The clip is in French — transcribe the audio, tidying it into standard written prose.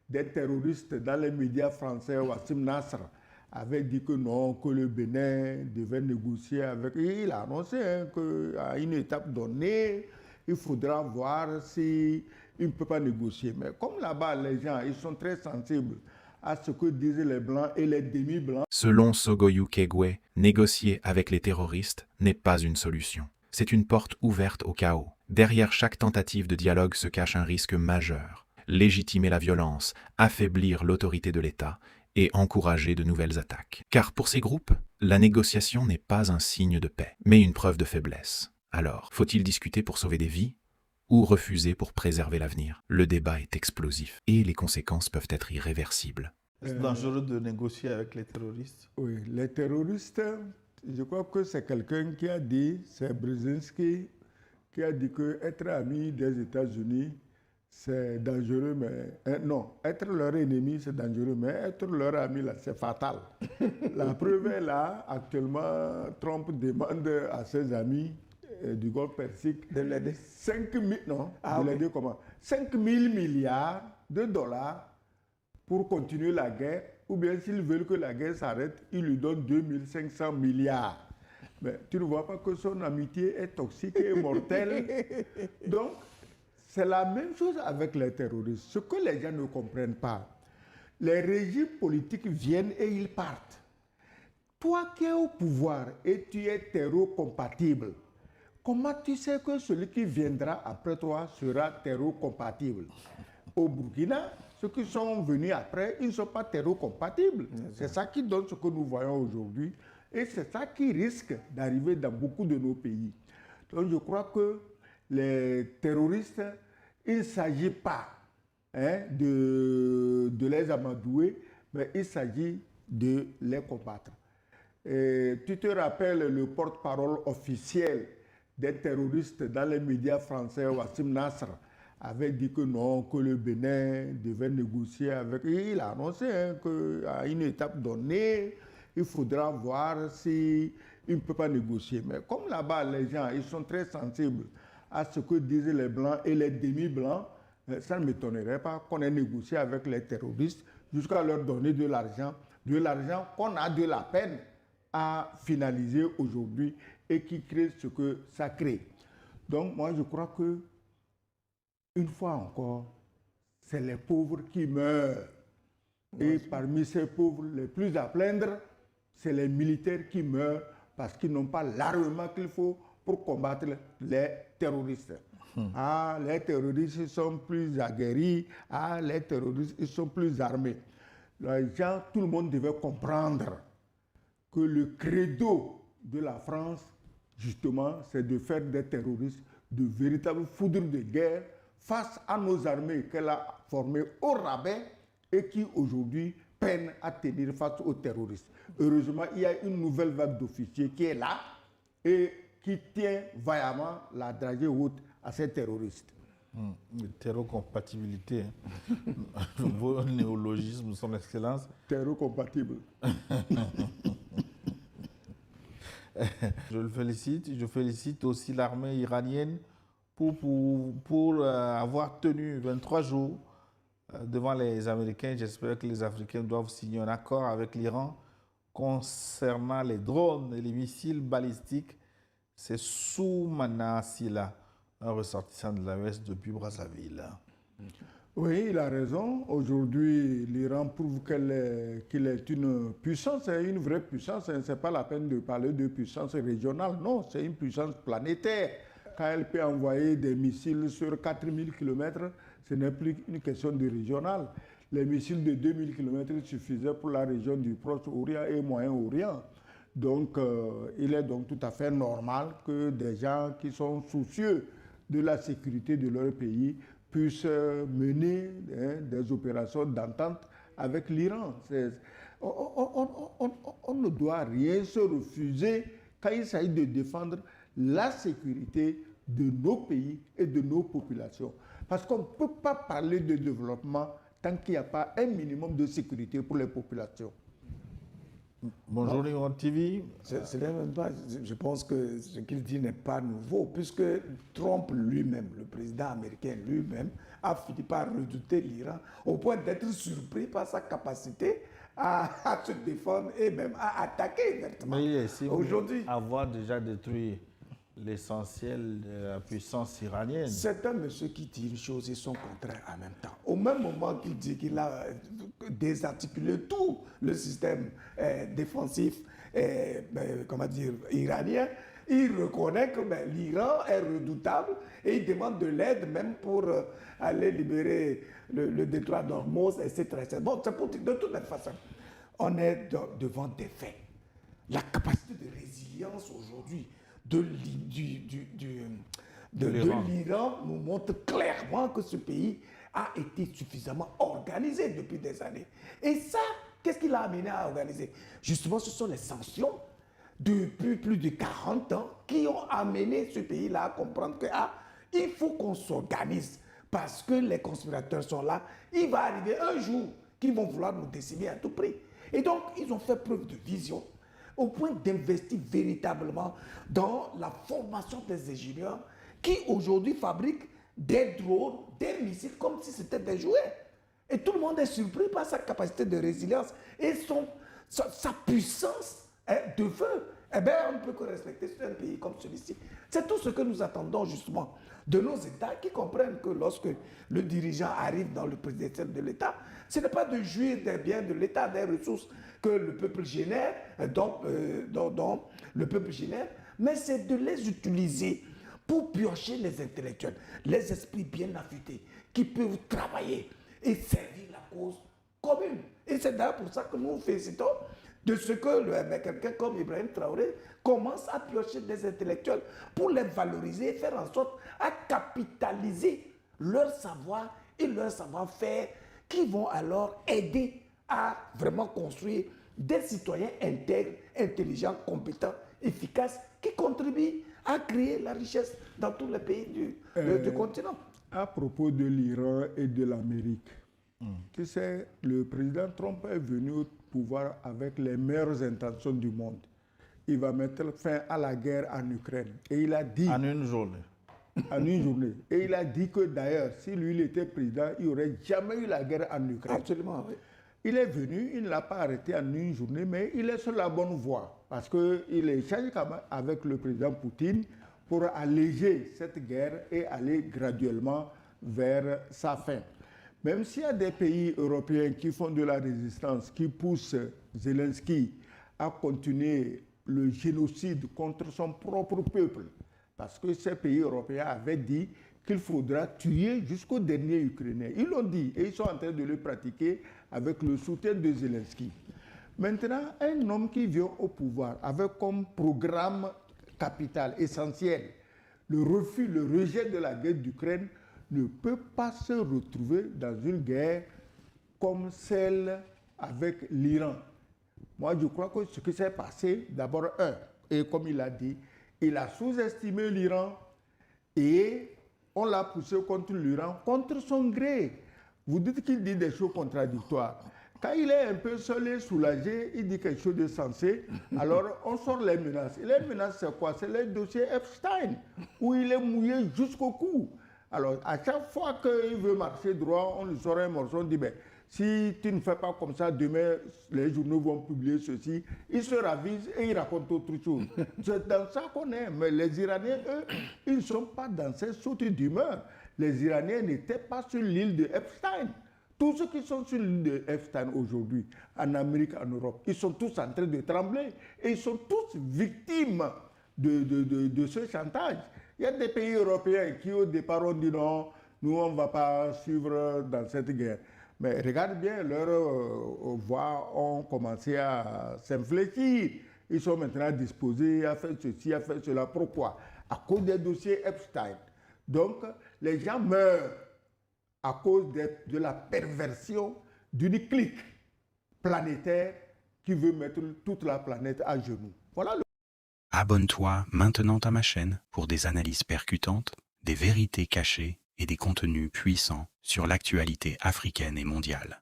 des terroristes dans les médias français, Wassim Nasr, avait dit que non, que le Bénin devait négocier avec... Et il a annoncé qu'à une étape donnée, il faudra voir s'il ne peut pas négocier. Mais comme là-bas, les gens, ils sont très sensibles à ce que disent les Blancs et les demi-Blancs. Selon Sogoyou Kegwe, négocier avec les terroristes n'est pas une solution. C'est une porte ouverte au chaos. Derrière chaque tentative de dialogue se cache un risque majeur. Légitimer la violence, affaiblir l'autorité de l'État et encourager de nouvelles attaques. Car pour ces groupes, la négociation n'est pas un signe de paix, mais une preuve de faiblesse. Alors, faut-il discuter pour sauver des vies ou refuser pour préserver l'avenir? Le débat est explosif et les conséquences peuvent être irréversibles. C'est dangereux de négocier avec les terroristes? Oui, les terroristes, je crois que c'est quelqu'un qui a dit, c'est Brzezinski, qui a dit que être ami des États-Unis, c'est dangereux, mais non, être leur ennemi, c'est dangereux, mais être leur ami, là, c'est fatal. La preuve est là, actuellement, Trump demande à ses amis du Golfe Persique de l'aider. 5 000, non, de l'aider comment? 5 000 milliards de dollars pour continuer la guerre, ou bien s'ils veulent que la guerre s'arrête, ils lui donnent 2500 milliards. Mais tu ne vois pas que son amitié est toxique et mortelle. Donc, c'est la même chose avec les terroristes. Ce que les gens ne comprennent pas, les régimes politiques viennent et ils partent. Toi qui es au pouvoir et tu es terreau-compatible, comment tu sais que celui qui viendra après toi sera terreau-compatible? Au Burkina, ceux qui sont venus après, ils ne sont pas terreau-compatibles. C'est ça qui donne ce que nous voyons aujourd'hui. Et c'est ça qui risque d'arriver dans beaucoup de nos pays. Donc je crois que les terroristes, il ne s'agit pas de les amadouer, mais il s'agit de les combattre. Et tu te rappelles le porte-parole officiel des terroristes dans les médias français, Wassim Nasr, avait dit que non, que le Bénin devait négocier avec... Et il a annoncé qu'à une étape donnée, il faudra voir s'il ne peut pas négocier. Mais comme là-bas, les gens, ils sont très sensibles à ce que disent les Blancs et les demi-Blancs, ça ne m'étonnerait pas qu'on ait négocié avec les terroristes jusqu'à leur donner de l'argent qu'on a de la peine à finaliser aujourd'hui et qui crée ce que ça crée. Donc moi, je crois que une fois encore, c'est les pauvres qui meurent. Et parmi ces pauvres, les plus à plaindre, c'est les militaires qui meurent parce qu'ils n'ont pas l'armement qu'il faut pour combattre les terroristes. Ah, les terroristes sont plus aguerris. Ah, les terroristes ils sont plus armés. Les gens, tout le monde devait comprendre que le credo de la France, justement, c'est de faire des terroristes de véritables foudres de guerre face à nos armées qu'elle a formées au rabais et qui aujourd'hui peinent à tenir face aux terroristes. Heureusement, il y a une nouvelle vague d'officiers qui est là et qui tient vaillamment la dragée haute à ces terroristes. Terreau-compatibilité, nouveau néologisme, son excellence. Terreau-compatible. Je félicite aussi l'armée iranienne pour avoir tenu 23 jours devant les Américains. J'espère que les Africains doivent signer un accord avec l'Iran concernant les drones et les missiles balistiques. C'est Soumana Silla, un ressortissant de l'AES depuis Brazzaville. Oui, il a raison. Aujourd'hui, l'Iran prouve qu'il est une puissance, une vraie puissance. Ce n'est pas la peine de parler de puissance régionale. Non, c'est une puissance planétaire. Quand elle peut envoyer des missiles sur 4000 km, ce n'est plus une question de régional. Les missiles de 2000 km suffisaient pour la région du Proche-Orient et Moyen-Orient. Donc, il est donc tout à fait normal que des gens qui sont soucieux de la sécurité de leur pays puissent mener des opérations d'entente avec l'Iran. On ne doit rien se refuser quand il s'agit de défendre la sécurité de nos pays et de nos populations. Parce qu'on ne peut pas parler de développement tant qu'il n'y a pas un minimum de sécurité pour les populations. Bonjour Lion TV. Ce n'est même pas, je pense que ce qu'il dit n'est pas nouveau, puisque Trump lui-même, le président américain lui-même, a fini par redouter l'Iran au point d'être surpris par sa capacité à se défendre et même à attaquer ouvertement. Mais il estime Aujourd'hui, avoir déjà détruit l'essentiel de la puissance iranienne. c'est un monsieur qui dit une chose et son contraire en même temps. Au même moment qu'il dit qu'il a désarticulé tout le système défensif comment dire, iranien, il reconnaît que l'Iran est redoutable et il demande de l'aide même pour aller libérer le détroit d'Ormuz, etc. Bon, c'est pour dire, de toute façon, on est devant des faits. La capacité de résilience aujourd'hui de l'Iran nous montre clairement que ce pays a été suffisamment organisé depuis des années. Et ça, qu'est-ce qui l'a amené à organiser? Justement, ce sont les sanctions depuis plus de 40 ans qui ont amené ce pays-là à comprendre que il faut qu'on s'organise parce que les conspirateurs sont là. Il va arriver un jour qu'ils vont vouloir nous décimer à tout prix. Et donc, ils ont fait preuve de vision au point d'investir véritablement dans la formation des ingénieurs qui aujourd'hui fabriquent des drones, des missiles comme si c'était des jouets. Et tout le monde est surpris par sa capacité de résilience et sa puissance de feu. Eh bien, on ne peut que respecter un pays comme celui-ci. C'est tout ce que nous attendons justement de nos États qui comprennent que lorsque le dirigeant arrive dans le présidentiel de l'État, ce n'est pas de jouir des biens de l'État, des ressources que le peuple génère, dont le peuple génère, mais c'est de les utiliser pour piocher les intellectuels, les esprits bien affûtés, qui peuvent travailler et servir la cause commune. Et c'est d'ailleurs pour ça que nous félicitons de ce que quelqu'un comme Ibrahim Traoré commence à piocher des intellectuels pour les valoriser et faire en sorte à capitaliser leur savoir et leur savoir-faire qui vont alors aider à vraiment construire des citoyens intègres, intelligents, compétents, efficaces, qui contribuent à créer la richesse dans tous les pays du continent. À propos de l'Iran et de l'Amérique, tu sais, le président Trump est venu au pouvoir avec les meilleures intentions du monde. Il va mettre fin à la guerre en Ukraine. Et il a dit... En une journée. En une journée. Et il a dit que d'ailleurs, si lui il était président, il n'y aurait jamais eu la guerre en Ukraine. Absolument, oui. Il est venu, il ne l'a pas arrêté en une journée, mais il est sur la bonne voie. Parce qu'il échange avec le président Poutine pour alléger cette guerre et aller graduellement vers sa fin. Même s'il y a des pays européens qui font de la résistance, qui poussent Zelensky à continuer le génocide contre son propre peuple, parce que ces pays européens avaient dit qu'il faudra tuer jusqu'au dernier Ukrainien. Ils l'ont dit et ils sont en train de le pratiquer avec le soutien de Zelensky. Maintenant, un homme qui vient au pouvoir avec comme programme capital essentiel le refus, le rejet de la guerre d'Ukraine ne peut pas se retrouver dans une guerre comme celle avec l'Iran. Moi, je crois que ce qui s'est passé, d'abord, et comme il a dit, il a sous-estimé l'Iran et on l'a poussé contre l'Iran, contre son gré. Vous dites qu'il dit des choses contradictoires. Quand il est un peu seul et soulagé, il dit quelque chose de sensé, alors on sort les menaces. Et les menaces, c'est quoi? C'est le dossier Epstein, où il est mouillé jusqu'au cou. Alors, à chaque fois qu'il veut marcher droit, on lui sort un morceau, on dit, ben, si tu ne fais pas comme ça, demain, les journaux vont publier ceci. Il se ravise et il raconte autre chose. C'est dans ça qu'on est. Mais les Iraniens, eux, ils ne sont pas dans cette sorte d'humeur. Les Iraniens n'étaient pas sur l'île de Epstein. Tous ceux qui sont sur l'île de Epstein aujourd'hui, en Amérique, en Europe, ils sont tous en train de trembler. Et ils sont tous victimes de ce chantage. Il y a des pays européens qui, au départ, ont dit non, nous, on ne va pas suivre dans cette guerre. Mais regarde bien, leurs voix ont commencé à s'infléchir. Ils sont maintenant disposés à faire ceci, à faire cela. Pourquoi? À cause des dossiers Epstein. Donc, les gens meurent à cause de la perversion d'une clique planétaire qui veut mettre toute la planète à genoux. Voilà le... Abonne-toi maintenant à ma chaîne pour des analyses percutantes, des vérités cachées et des contenus puissants sur l'actualité africaine et mondiale.